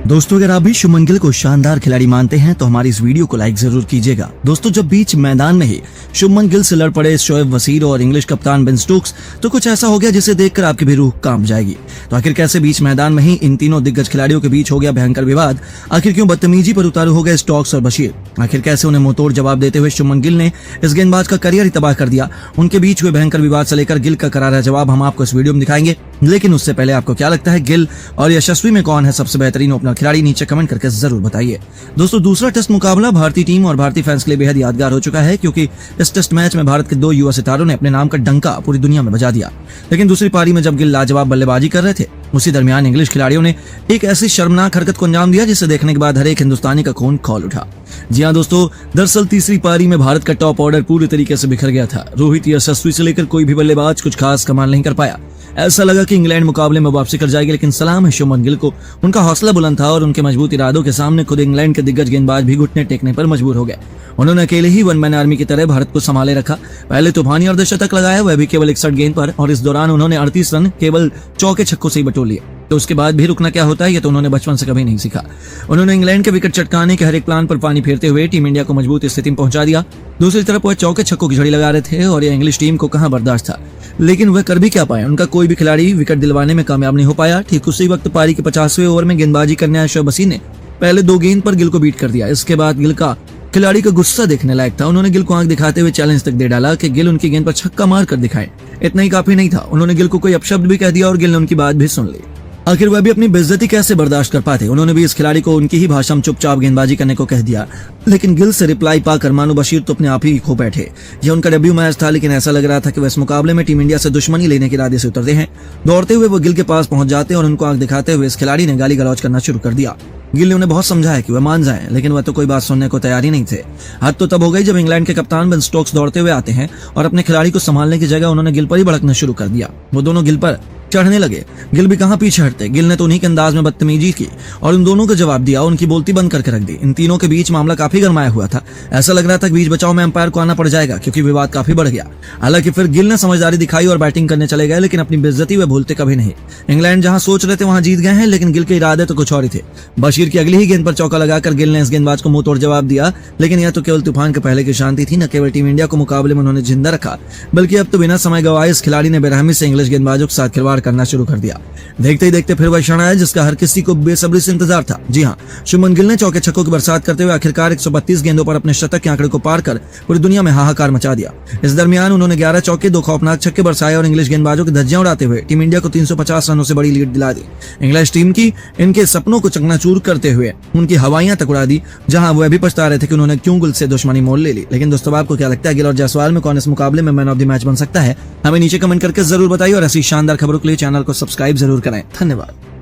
दोस्तों, अगर आप भी शुभमन गिल को शानदार खिलाड़ी मानते हैं तो हमारी इस वीडियो को लाइक जरूर कीजिएगा। दोस्तों, जब बीच मैदान में ही शुभमन गिल से लड़ पड़े शोएब वसीर और इंग्लिश कप्तान बेन स्टोक्स, तो कुछ ऐसा हो गया जिसे देखकर आपकी भी रूह कांप जाएगी। तो आखिर कैसे बीच मैदान में ही इन तीनों दिग्गज खिलाड़ियों के बीच हो गया भयंकर विवाद? आखिर क्यों बदतमीजी पर उतारू हो गए स्टोक्स और बशीर? आखिर कैसे उन्हें मुंहतोड़ जवाब देते हुए शुभमन गिल ने इस गेंदबाज का करियर ही तबाह कर दिया? उनके बीच हुए भयंकर विवाद से लेकर गिल का करारा जवाब हम आपको इस वीडियो में दिखाएंगे। लेकिन उससे पहले आपको क्या लगता है, गिल और यशस्वी में कौन है सबसे बेहतरीन ओपनर खिलाड़ी? नीचे कमेंट करके जरूर बताइए। दोस्तों, दूसरा टेस्ट मुकाबला भारतीय टीम और भारतीय फैंस के लिए बेहद यादगार हो चुका है, क्योंकि इस टेस्ट मैच में भारत के दो युवा सितारों ने अपने नाम का डंका पूरी दुनिया में बजा दिया। लेकिन दूसरी पारी में जब गिल लाजवाब बल्लेबाजी कर रहे थे, उसी दरमियान इंग्लिश खिलाड़ियों ने एक ऐसी शर्मनाक हरकत को अंजाम दिया जिसे देखने के बाद हर एक हिंदुस्तानी का खून खौल उठा। जी हां दोस्तों, दरअसल तीसरी पारी में भारत का टॉप ऑर्डर पूरी तरीके से बिखर गया था। रोहित, यशस्वी से लेकर कोई भी बल्लेबाज कुछ खास कमाल नहीं कर पाया। ऐसा लगा कि इंग्लैंड मुकाबले में वापसी कर जाएगी, लेकिन सलाम है शुभमन गिल को। उनका हौसला बुलंद था और उनके मजबूत इरादों के सामने खुद इंग्लैंड के दिग्गज गेंदबाज भी घुटने टेकने पर मजबूर हो गए। उन्होंने अकेले ही वन मैन आर्मी की तरह भारत को संभाले रखा। पहले तूफानी अर्धशतक लगाया, वह भी केवल 61 गेंद पर, और इस दौरान उन्होंने 38 रन केवल चौके छक्कों से ही बटोर लिए। तो उसके बाद भी रुकना क्या होता है, ये तो उन्होंने बचपन से कभी नहीं सीखा। उन्होंने इंग्लैंड के विकेट चटकाने के हर एक प्लान पर पानी फेरते हुए टीम इंडिया को मजबूत स्थिति में पहुंचा दिया। दूसरी तरफ वह चौके छक्कों की झड़ी लगा रहे थे और यह इंग्लिश टीम को कहां बर्दाश्त था। लेकिन वह कर भी क्या पाए, उनका कोई भी खिलाड़ी विकेट दिलवाने में कामयाब नहीं हो पाया। ठीक उसी वक्त पारी के 50वें ओवर में गेंदबाजी करने आए शोएब वसीर ने पहले 2 गेंद पर गिल को बीट कर दिया। इसके बाद गिल का खिलाड़ी का गुस्सा देखने लायक था। उन्होंने गिल को आंख दिखाते हुए चैलेंज तक दे डाला कि गिल उनकी गेंद पर छक्का मार कर दिखाएं। इतना ही काफी नहीं था, उन्होंने गिल को कोई अपशब्द भी कह दिया और गिल ने उनकी बात भी सुन ली। आखिर वह भी अपनी बेइज्जती कैसे बर्दाश्त कर पाते? उन्होंने भी इस खिलाड़ी को उनकी ही भाषा में चुपचाप गेंदबाजी करने को कह दिया। लेकिन गिल से रिप्लाई पाकर मानो बशीर तो अपने आप ही खो बैठे। यह उनका डेब्यू मैच था, लेकिन ऐसा लग रहा था कि वह इस मुकाबले में टीम इंडिया से दुश्मनी लेने के इरादे से उतरते हैं। दौड़ते हुए वो गिल के पास पहुंच जाते और उनको आंख दिखाते हुए इस खिलाड़ी ने गाली गलौज करना शुरू कर दिया। गिल ने उन्हें बहुत समझाया कि वह मान जाएं, लेकिन वह तो कोई बात सुनने को तैयार ही नहीं थे। हद तो तब हो गई जब इंग्लैंड के कप्तान बेन स्टोक्स दौड़ते हुए आते हैं और अपने खिलाड़ी को संभालने की जगह उन्होंने गिल पर ही भड़कना शुरू कर दिया। वो दोनों गिल पर चढ़ने लगे। गिल भी कहां पीछे हटते, गिल ने तो उन्हीं के अंदाज में बदतमीजी की और उन दोनों को जवाब दिया, उनकी बोलती बंद करके रख दी। इन तीनों के बीच मामला काफी गरमाया हुआ था। ऐसा लग रहा था कि बीच बचाव में अंपायर को आना पड़ जाएगा, क्योंकि विवाद काफी बढ़ गया। हालांकि फिर गिल ने समझदारी दिखाई और बैटिंग करने चले गए, लेकिन अपनी बेइज्जती वे भूलते कभी नहीं। इंग्लैंड जहां सोच रहे थे वहां जीत गए हैं, लेकिन गिल के इरादे तो कुछ और ही थे। बशीर की अगली ही गेंद पर चौका लगाकर गिल ने इस गेंदबाज को मुंह तोड़ जवाब दिया। लेकिन यह तो केवल तूफान के पहले की शांति थी। न केवल टीम इंडिया को मुकाबले में उन्होंने जिंदा रखा, बल्कि अब तो बिना समय गवाए इस खिलाड़ी ने बेरहमी से इंग्लिश गेंदबाजों के साथ खिलवाड़ करना शुरू कर दिया। देखते ही देखते फिर वह क्षण आया जिसका हर किसी को बेसब्री से इंतजार था। जी हां, शुभमन गिल ने चौके छक्कों की बरसात करते हुए आखिरकार 132 गेंदों पर अपने शतक के आंकड़े को पार कर पूरी दुनिया में हाहाकार मचा दिया। इस दरमियान उन्होंने 11 चौके 2 खौफनाक छक्के बरसाए और इंग्लिश गेंदबाजों की धज्जियां उड़ाते हुए टीम इंडिया को 350 रनों से बड़ी लीड दिला दी। इंग्लिश टीम की इनके सपनों को चकनाचूर करते हुए उनकी हवाइयां तक उड़ा दी, जहां वह भी पछता रहे थे कि उन्होंने क्यों गिल से दुश्मनी मोल ले ली। लेकिन दोस्तों, आपको क्या लगता है, गिल और जायसवाल में कौन इस मुकाबले में मैन ऑफ द मैच बन सकता है? हमें नीचे कमेंट करके जरूर बताइए और ऐसी शानदार खबरों के लिए चैनल को सब्सक्राइब जरूर करें। धन्यवाद।